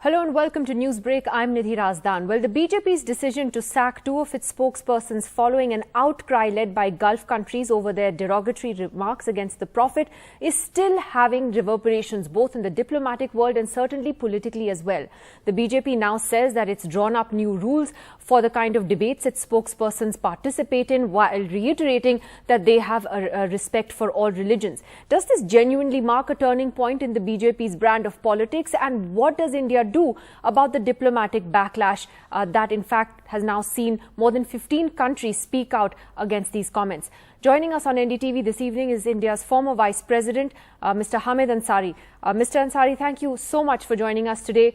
Hello and welcome to Newsbreak. I'm Nidhi Razdan. Well, the BJP's decision to sack two of its spokespersons following an outcry led by Gulf countries over their derogatory remarks against the Prophet is still having reverberations both in the diplomatic world and certainly politically as well. The BJP now says that it's drawn up new rules for the kind of debates its spokespersons participate in while reiterating that they have a respect for all religions. Does this genuinely mark a turning point in the BJP's brand of politics, and what does India do about the diplomatic backlash that in fact has now seen more than 15 countries speak out against these comments? Joining us on NDTV this evening is India's former Vice President, Mr. Hamid Ansari. Mr. Ansari, thank you so much for joining us today.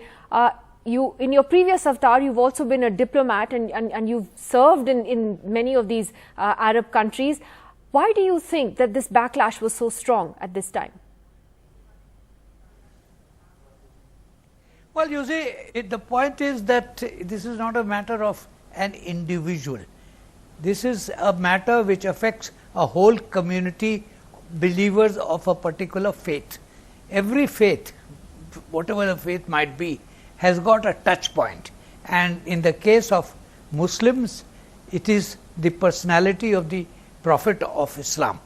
In your previous avatar, you've also been a diplomat and you've served in many of these Arab countries. Why do you think that this backlash was so strong at this time? Well, you see, the point is that this is not a matter of an individual. This is a matter which affects a whole community, believers of a particular faith. Every faith, whatever the faith might be, has got a touch point. And in the case of Muslims, it is the personality of the Prophet of Islam.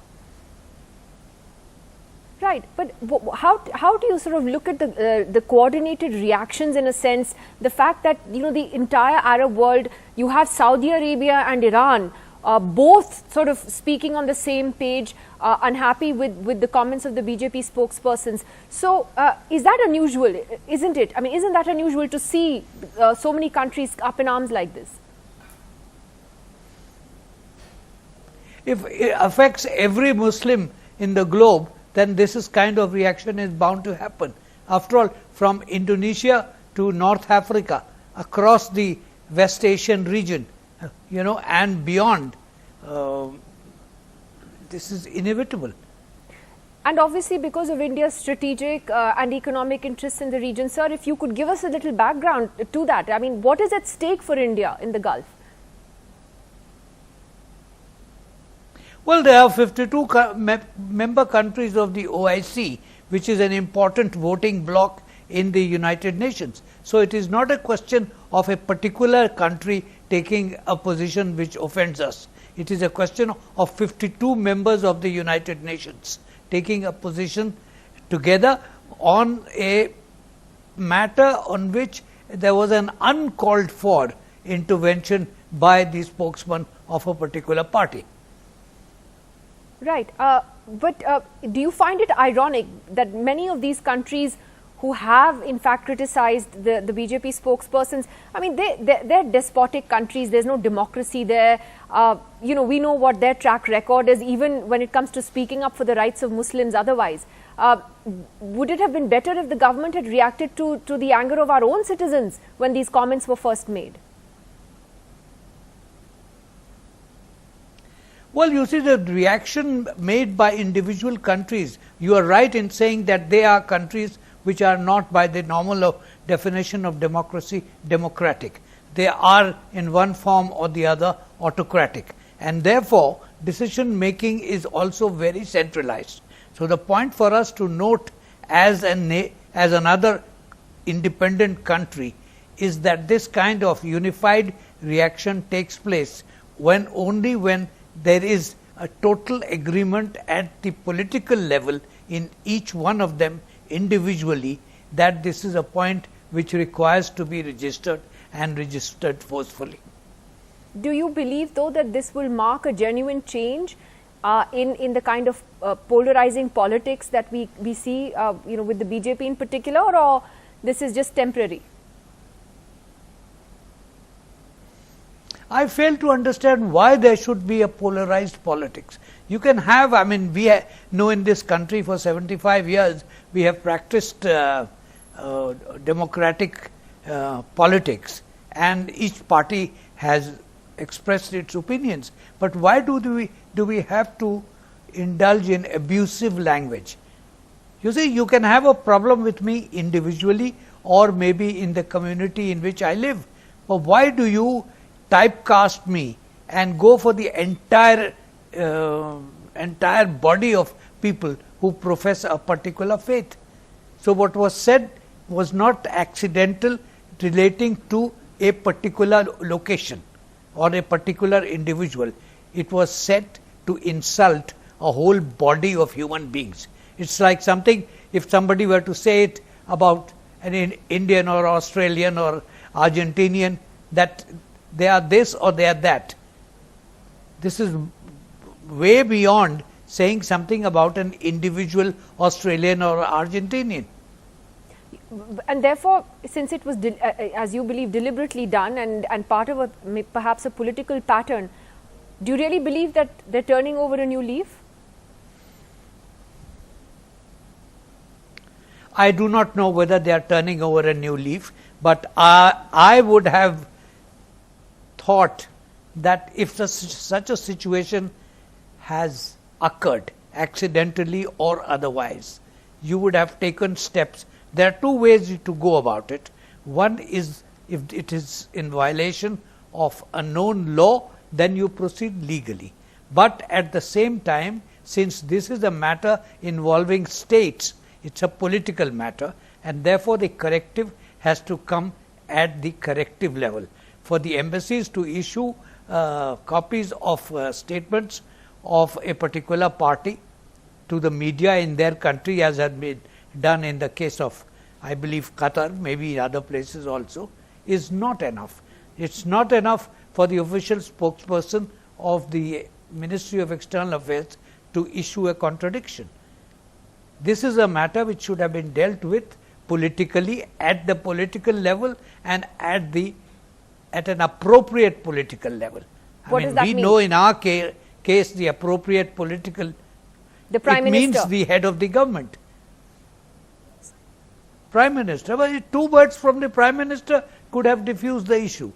Right, but how do you sort of look at the coordinated reactions, in a sense, the fact that, you know, the entire Arab world, you have Saudi Arabia and Iran both sort of speaking on the same page, unhappy with the comments of the BJP spokespersons. So is that unusual, isn't it? I mean, isn't that unusual to see so many countries up in arms like this? If it affects every Muslim in the globe, then this is kind of reaction is bound to happen. After all, from Indonesia to North Africa, across the West Asian region, you know, and beyond, this is inevitable. And obviously, because of India's strategic and economic interests in the region, sir, if you could give us a little background to that. I mean, what is at stake for India in the Gulf? Well, there are 52 member countries of the OIC, which is an important voting bloc in the United Nations. So it is not a question of a particular country taking a position which offends us. It is a question of 52 members of the United Nations taking a position together on a matter on which there was an uncalled for intervention by the spokesman of a particular party. Right, but do you find it ironic that many of these countries who have in fact criticized the BJP spokespersons, I mean, they're despotic countries, there's no democracy there, you know, we know what their track record is, even when it comes to speaking up for the rights of Muslims otherwise. Would it have been better if the government had reacted to the anger of our own citizens when these comments were first made? Well, you see, the reaction made by individual countries, you are right in saying that they are countries which are not, by the normal definition of democracy, democratic. They are in one form or the other autocratic, and therefore decision making is also very centralized. So the point for us to note as another independent country is that this kind of unified reaction takes place only when there is a total agreement at the political level in each one of them individually that this is a point which requires to be registered and registered forcefully. Do you believe, though, that this will mark a genuine change in the kind of polarizing politics that we see, you know, with the BJP in particular, or this is just temporary? I fail to understand why there should be a polarized politics. You can have, I mean, we know in this country for 75 years, we have practiced democratic politics, and each party has expressed its opinions. But why do we have to indulge in abusive language? You see, you can have a problem with me individually or maybe in the community in which I live. But why do you typecast me and go for the entire body of people who profess a particular faith? So what was said was not accidental relating to a particular location or a particular individual. It was set to insult a whole body of human beings. It's like something, if somebody were to say it about an Indian or Australian or Argentinian, that they are this or they are that. This is way beyond saying something about an individual Australian or Argentinian. And therefore, since it was, as you believe, deliberately done and part of perhaps a political pattern, do you really believe that they're turning over a new leaf? I do not know whether they are turning over a new leaf, but I would have thought that if such a situation has occurred accidentally or otherwise, you would have taken steps. There are two ways to go about it. One is, if it is in violation of a known law, then you proceed legally. But at the same time, since this is a matter involving states, it's a political matter, and therefore the corrective has to come at the corrective level. For the embassies to issue copies of statements of a particular party to the media in their country, as had been done in the case of, I believe, Qatar, maybe other places also, is not enough. It's not enough for the official spokesperson of the Ministry of External Affairs to issue a contradiction. This is a matter which should have been dealt with politically, at the political level, and at an appropriate political level. What does that mean? We know in our case the appropriate political, the Prime Minister. Means the head of the government. Prime Minister, well, two words from the Prime Minister could have diffused the issue.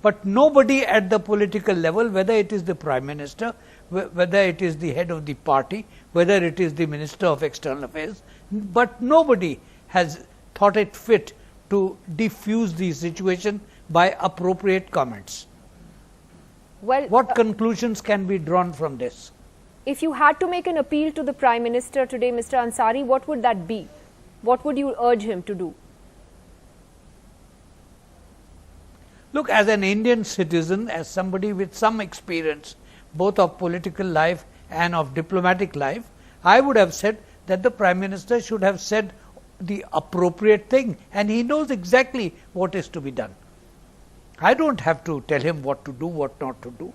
But nobody at the political level, whether it is the Prime Minister, whether it is the head of the party, whether it is the Minister of External Affairs, but nobody has thought it fit to diffuse the situation by appropriate comments. Well, what conclusions can be drawn from this? If you had to make an appeal to the Prime Minister today, Mr. Ansari, what would that be? What would you urge him to do? Look, as an Indian citizen, as somebody with some experience both of political life and of diplomatic life, I would have said that the Prime Minister should have said the appropriate thing, and he knows exactly what is to be done. I don't have to tell him what to do, what not to do.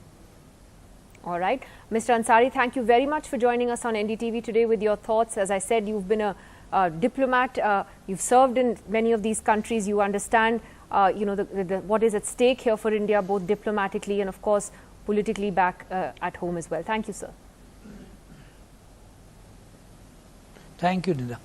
All right. Mr. Ansari, thank you very much for joining us on NDTV today with your thoughts. As I said, you've been a diplomat, you've served in many of these countries, you understand what is at stake here for India, both diplomatically and of course politically back at home as well. Thank you, sir. Thank you, Nida.